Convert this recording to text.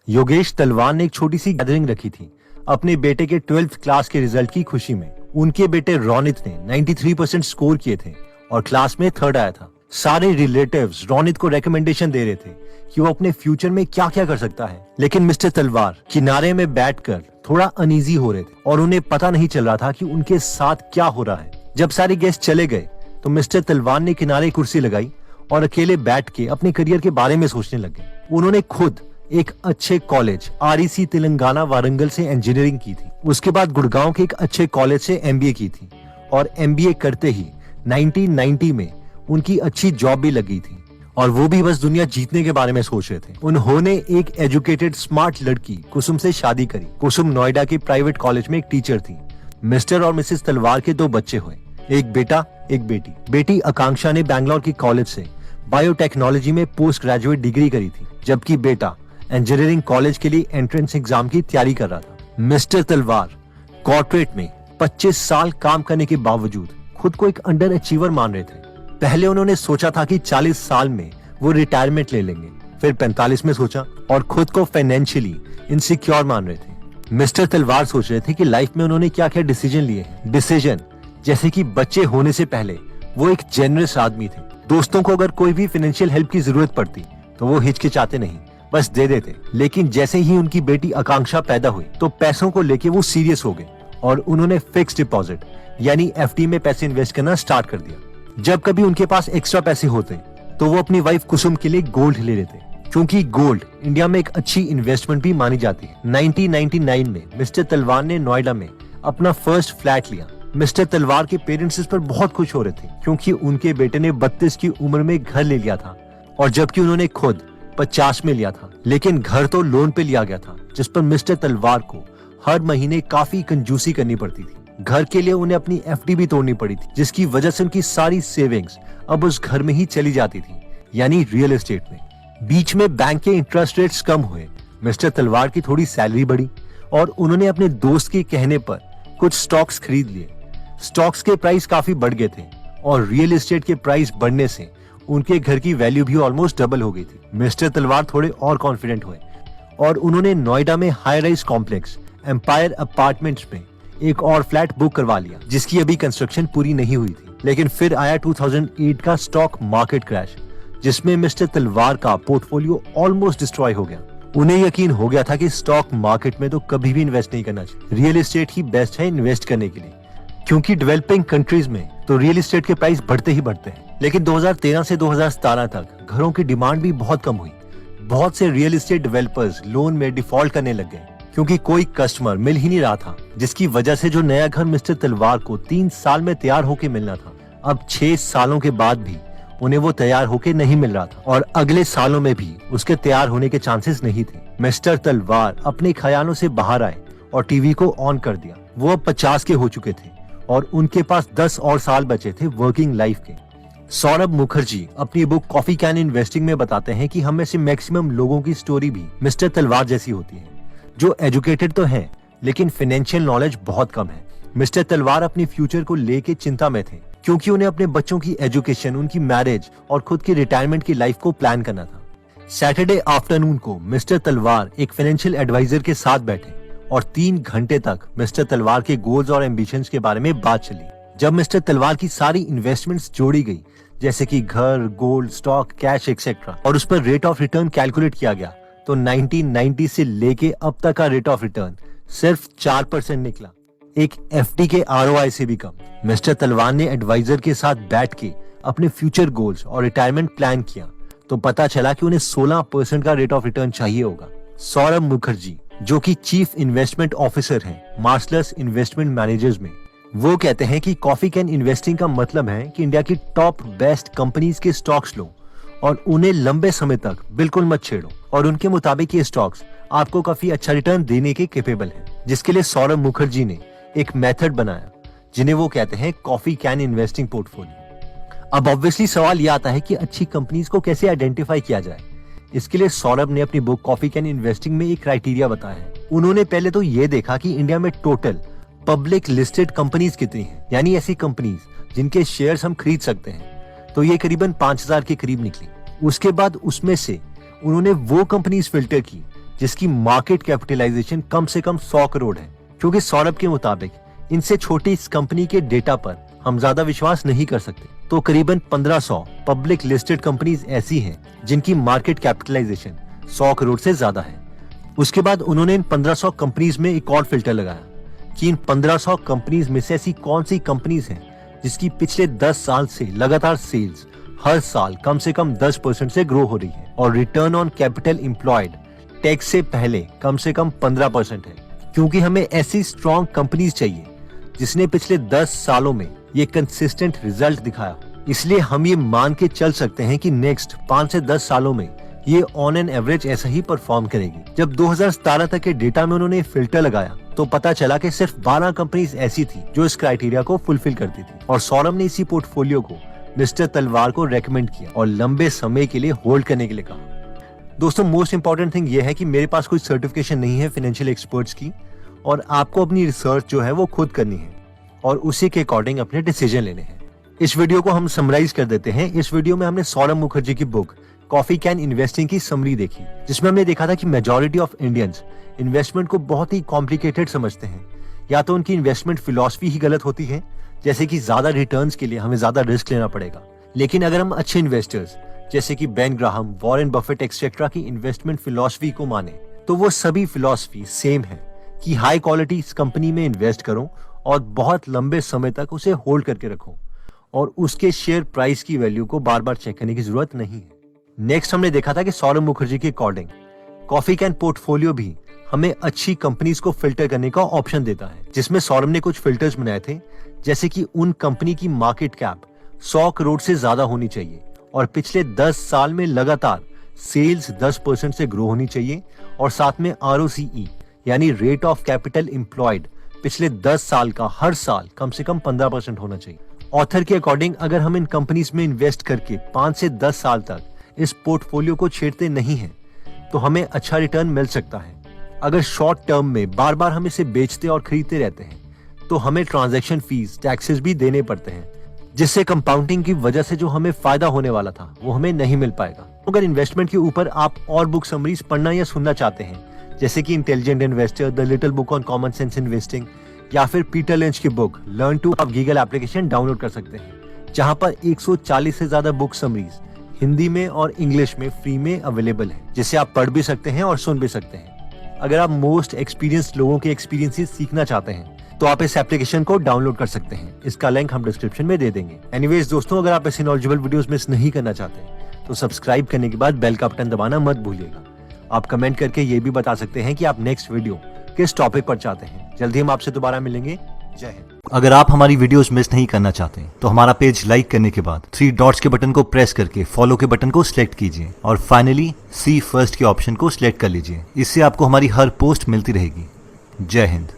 योगेश तलवार ने एक छोटी सी गैदरिंग रखी थी अपने बेटे के 12th क्लास के रिजल्ट की खुशी में। उनके बेटे रोनित ने 93% स्कोर किए थे और क्लास में 3rd आया था। सारे रिलेटिव्स रोनित को रेकमेंडेशन दे रहे थे कि वो अपने फ्यूचर में क्या क्या कर सकता है, लेकिन मिस्टर तलवार किनारे में बैठकर थोड़ा अनईजी हो रहे थे और उन्हें पता नहीं चल रहा था कि उनके साथ क्या हो रहा है। जब सारे गेस्ट चले गए तो मिस्टर तलवार ने किनारे कुर्सी लगाई और अकेले बैठ के अपने करियर के बारे में सोचने लगे। उन्होंने खुद एक अच्छे कॉलेज REC तेलंगाना वारंगल से इंजीनियरिंग की थी। उसके बाद गुड़गांव के एक अच्छे कॉलेज से MBA की थी और MBA करते ही 1990 में उनकी अच्छी जॉब भी लगी थी और वो भी बस दुनिया जीतने के बारे में सोच रहे थे। उन्होंने एक एजुकेटेड स्मार्ट लड़की कुसुम से शादी करी। कुसुम नोएडा के प्राइवेट कॉलेज में एक टीचर थी। मिस्टर और मिसेस तलवार के 2 बच्चे हुए, एक बेटा एक बेटी। बेटी आकांक्षा ने बैंगलोर की कॉलेज से बायोटेक्नोलॉजी में पोस्ट ग्रेजुएट डिग्री करी थी, जबकि बेटा इंजीनियरिंग कॉलेज के लिए एंट्रेंस एग्जाम की तैयारी कर रहा था। मिस्टर तलवार कॉर्पोरेट में 25 साल काम करने के बावजूद खुद को एक अंडर अचीवर मान रहे थे। पहले उन्होंने सोचा था कि 40 साल में वो रिटायरमेंट ले लेंगे, फिर 45 में सोचा और खुद को फाइनेंशियली इनसिक्योर मान रहे थे। मिस्टर तलवार सोच रहे थे कि लाइफ में उन्होंने क्या क्या डिसीजन लिए हैं। डिसीजन जैसे कि बच्चे होने से पहले वो एक जेनरस आदमी थे। दोस्तों को अगर कोई भी फाइनेंशियल हेल्प की जरूरत पड़ती तो वो हिचकिचाते नहीं, बस दे देते। लेकिन जैसे ही उनकी बेटी आकांक्षा पैदा हुई तो पैसों को लेके वो सीरियस हो गए और उन्होंने फिक्स डिपॉजिट यानी FD में पैसे इन्वेस्ट करना स्टार्ट कर दिया। जब कभी उनके पास एक्स्ट्रा पैसे होते तो वो अपनी वाइफ कुसुम के लिए गोल्ड ले लेते, क्योंकि गोल्ड इंडिया में एक अच्छी इन्वेस्टमेंट भी मानी जाती है। 1999 में मिस्टर तलवार ने नोएडा में अपना फर्स्ट फ्लैट लिया। मिस्टर तलवार के पेरेंट्स इस पर बहुत खुश हो रहे थे, क्योंकि उनके बेटे ने 32 की उम्र में घर ले लिया था और जबकि उन्होंने खुद 50 में लिया था। लेकिन घर तो लोन पे लिया गया था, जिस पर मिस्टर तलवार को हर महीने काफी कंजूसी करनी पड़ती थी। घर के लिए उन्हें अपनी FD भी तोड़नी पड़ी थी, जिसकी वजह से उनकी सारी सेविंग्स अब उस घर में ही चली जाती थी, यानी रियल एस्टेट में। बीच में बैंक के इंटरेस्ट रेट्स कम हुए, मिस्टर तलवार की थोड़ी सैलरी बढ़ी और उन्होंने अपने दोस्त के कहने पर कुछ स्टॉक्स खरीद लिए। स्टॉक्स के प्राइस काफी बढ़ गए थे और रियल एस्टेट के प्राइस बढ़ने से उनके घर की वैल्यू भी ऑलमोस्ट डबल हो गई थी। मिस्टर तलवार थोड़े और कॉन्फिडेंट हुए और उन्होंने नोएडा में high rise complex Empire apartments में एक और फ्लैट बुक करवा लिया, जिसकी अभी कंस्ट्रक्शन पूरी नहीं हुई थी। लेकिन फिर आया 2008 का स्टॉक मार्केट क्रैश, जिसमें मिस्टर तलवार का पोर्टफोलियो ऑलमोस्ट डिस्ट्रॉय हो गया। उन्हें यकीन हो गया था कि स्टॉक मार्केट में तो कभी भी इन्वेस्ट नहीं करना चाहिए, रियल एस्टेट ही बेस्ट है इन्वेस्ट करने के लिए, क्योंकि डेवलपिंग कंट्रीज में तो रियल एस्टेट के प्राइस बढ़ते ही बढ़ते हैं। लेकिन 2013 से 2017 तक घरों की डिमांड भी बहुत कम हुई। बहुत से रियल एस्टेट डेवलपर्स लोन में डिफॉल्ट करने लग गए, क्योंकि कोई कस्टमर मिल ही नहीं रहा था, जिसकी वजह से जो नया घर मिस्टर तलवार को 3 साल में तैयार होके मिलना था, अब 6 सालों के बाद भी उन्हें वो तैयार होके नहीं मिल रहा था और अगले सालों में भी उसके तैयार होने के चांसेस नहीं थे। मिस्टर तलवार अपने ख्यालों से बाहर आए और टीवी को ऑन कर दिया। वो अब 50 के हो चुके थे और उनके पास 10 और साल बचे थे वर्किंग लाइफ के। सौरभ मुखर्जी अपनी बुक कॉफी कैन इन्वेस्टिंग में बताते हैं कि हम में से मैक्सिमम लोगों की स्टोरी भी मिस्टर तलवार जैसी होती है, जो एजुकेटेड तो हैं लेकिन फाइनेंशियल नॉलेज बहुत कम है। मिस्टर तलवार अपने फ्यूचर को लेके चिंता में थे, क्योंकि उन्हें अपने बच्चों की एजुकेशन, उनकी मैरिज और खुद की रिटायरमेंट की लाइफ को प्लान करना था। सैटरडे आफ्टरनून को मिस्टर तलवार एक फाइनेंशियल एडवाइजर के साथ बैठे और 3 घंटे तक मिस्टर तलवार के गोल्स और एम्बिशंस के बारे में बात चली। जब मिस्टर तलवार की सारी इन्वेस्टमेंट्स जोड़ी गई, जैसे कि घर, गोल्ड, स्टॉक, कैश एक्सेट्रा, और उस पर रेट ऑफ रिटर्न कैलकुलेट किया गया, तो 1990 से लेके अब तक का रेट ऑफ रिटर्न सिर्फ 4% निकला, एक FD के ROI से भी कम। मिस्टर तलवार ने एडवाइजर के साथ बैठ के अपने फ्यूचर गोल्स और रिटायरमेंट प्लान किया, तो पता चला कि उन्हें 16% का रेट ऑफ रिटर्न चाहिए होगा। सौरभ मुखर्जी, जो कि चीफ इन्वेस्टमेंट ऑफिसर हैं मार्सलस इन्वेस्टमेंट मैनेजर्स में, वो कहते हैं कि कॉफी कैन इन्वेस्टिंग का मतलब है कि इंडिया की टॉप बेस्ट कंपनीज के स्टॉक्स लो और उन्हें लंबे समय तक बिल्कुल मत छेड़ो, और उनके मुताबिक ये स्टॉक्स आपको काफी अच्छा रिटर्न देने के कैपेबल हैं, जिसके लिए सौरभ मुखर्जी ने एक मेथड बनाया, जिन्हें वो कहते हैं कॉफी कैन इन्वेस्टिंग पोर्टफोलियो। अब ऑब्वियसली सवाल ये आता है कि अच्छी कंपनीज को कैसे आइडेंटिफाई किया जाए। इसके लिए सौरभ ने अपनी बुक कॉफी कैन इन्वेस्टिंग में एक क्राइटेरिया बताया है। उन्होंने पहले तो ये देखा कि इंडिया में टोटल पब्लिक लिस्टेड कंपनीज कितनी हैं, यानी ऐसी कंपनीज जिनके शेयर्स हम खरीद सकते हैं, तो ये करीबन 5000 के करीब निकली। उसके बाद उसमें से उन्होंने वो कंपनीज फिल्टर की जिसकी मार्केट कैपिटलाइजेशन कम से कम 100 करोड़ है। क्योंकि सौरभ के मुताबिक इनसे छोटी इस कंपनी के डेटा पर हम ज्यादा विश्वास नहीं कर सकते, तो करीबन 1500 पब्लिक लिस्टेड कंपनीज ऐसी हैं जिनकी मार्केट कैपिटलाइजेशन 100 करोड़ से ज्यादा है। उसके बाद उन्होंने इन 1500 कंपनीज में एक और फिल्टर लगाया कि इन 1500 कंपनीज में से ऐसी कौन सी कंपनीज हैं जिसकी पिछले 10 साल से लगातार सेल्स हर साल कम से कम 10% से ग्रो हो रही है और return on capital employed tax से पहले कम से कम 15% है। क्योंकि हमें ऐसी स्ट्रॉन्ग कंपनीज चाहिए जिसने पिछले 10 सालों में ये कंसिस्टेंट रिजल्ट दिखाया, इसलिए हम ये मान के चल सकते हैं कि नेक्स्ट 5 से 10 सालों में ये ऑन एन एवरेज ऐसा ही परफॉर्म करेगी। जब 2017 तक के डेटा में उन्होंने फिल्टर लगाया तो पता चला कि सिर्फ 12 कंपनीज ऐसी थी जो इस क्राइटेरिया को फुलफिल करती थी और सौरभ ने इसी पोर्टफोलियो को मिस्टर तलवार को रेकमेंड किया और लंबे समय के लिए होल्ड करने के लिए कहा। दोस्तों, मोस्ट इंपॉर्टेंट थिंग ये है कि मेरे पास कोई सर्टिफिकेशन नहीं है फाइनेंशियल एक्सपर्ट्स की और आपको अपनी रिसर्च जो है वो खुद करनी है और उसी के अकॉर्डिंग अपने डिसीजन लेने हैं। इस वीडियो को हम समराइज कर देते हैं। इस वीडियो में हमने सौरभ मुखर्जी की बुक कॉफी कैन इन्वेस्टिंग की समरी देखी, जिसमें हमने देखा था कि मेजॉरिटी ऑफ इंडियंस इन्वेस्टमेंट को बहुत ही कॉम्प्लिकेटेड समझते हैं। या तो उनकी इन्वेस्टमेंट फिलॉसफी ही गलत होती है, जैसे कि ज्यादा रिटर्न्स के लिए हमें ज्यादा रिस्क लेना पड़ेगा। लेकिन अगर हम अच्छे इन्वेस्टर्स जैसे कि Ben Graham, Warren Buffett etcetera की इन्वेस्टमेंट फिलॉसफी को माने तो वो सभी फिलॉसफी सेम है कि हाई क्वालिटी कंपनी में इन्वेस्ट करो और बहुत लंबे समय तक उसे होल्ड करके रखो और उसके शेयर प्राइस की वैल्यू को बार बार चेक करने की जरूरत नहीं है। नेक्स्ट हमने देखा था कि सौरभ मुखर्जी के अकॉर्डिंग कॉफी कैन पोर्टफोलियो भी हमें अच्छी कंपनीज को फिल्टर करने का ऑप्शन देता है, जिसमें सौरभ ने कुछ फिल्टर्स बनाए थे, जैसे कि उन कंपनी की मार्केट कैप 100 करोड़ से ज्यादा होनी चाहिए और पिछले 10 साल में लगातार सेल्स 10% से ग्रो होनी चाहिए और साथ में ROCE यानी रेट ऑफ कैपिटल एम्प्लॉयड पिछले 10 साल का हर साल कम से कम 15% होना चाहिए। ऑथर के अकॉर्डिंग अगर हम इन कंपनीज में इन्वेस्ट करके 5 से 10 साल तक इस पोर्टफोलियो को छेड़ते नहीं हैं तो हमें अच्छा रिटर्न मिल सकता है। अगर शॉर्ट टर्म में बार बार हम इसे बेचते और खरीदते रहते हैं तो हमें ट्रांजैक्शन फीस, टैक्सेस भी देने पड़ते हैं, जिससे कंपाउंडिंग की वजह से जो हमें फायदा होने वाला था वो हमें नहीं मिल पाएगा। अगर इन्वेस्टमेंट के ऊपर आप और बुक समरीज पढ़ना या सुनना चाहते हैं, जैसे कि intelligent investor, the little book on common sense investing या फिर पीटर लिंच की बुक लर्न टू, आप गीगल एप्लीकेशन डाउनलोड कर सकते हैं, जहां पर 140 से ज्यादा बुक समरीज हिंदी में और इंग्लिश में फ्री में अवेलेबल है, जिसे आप पढ़ भी सकते हैं और सुन भी सकते हैं। अगर आप मोस्ट एक्सपीरियंस्ड लोगों के एक्सपीरियंसेस सीखना चाहते हैं तो आप इस एप्लीकेशन को डाउनलोड कर सकते हैं। इसका लिंक हम डिस्क्रिप्शन में दे देंगे। एनीवेज दोस्तों, अगर आप ऐसे नॉलेजेबल वीडियोस मिस नहीं करना चाहते तो सब्सक्राइब करने के बाद बेल का बटन दबाना मत भूलिएगा। आप कमेंट करके ये भी बता सकते हैं कि आप नेक्स्ट वीडियो किस टॉपिक पर चाहते हैं। जल्दी हम आपसे दोबारा मिलेंगे। जय हिंद। अगर आप हमारी वीडियोस मिस नहीं करना चाहते तो हमारा पेज लाइक करने के बाद 3 डॉट्स के बटन को प्रेस करके फॉलो के बटन को सिलेक्ट कीजिए और फाइनली सी फर्स्ट के ऑप्शन को सिलेक्ट कर लीजिए। इससे आपको हमारी हर पोस्ट मिलती रहेगी। जय हिंद।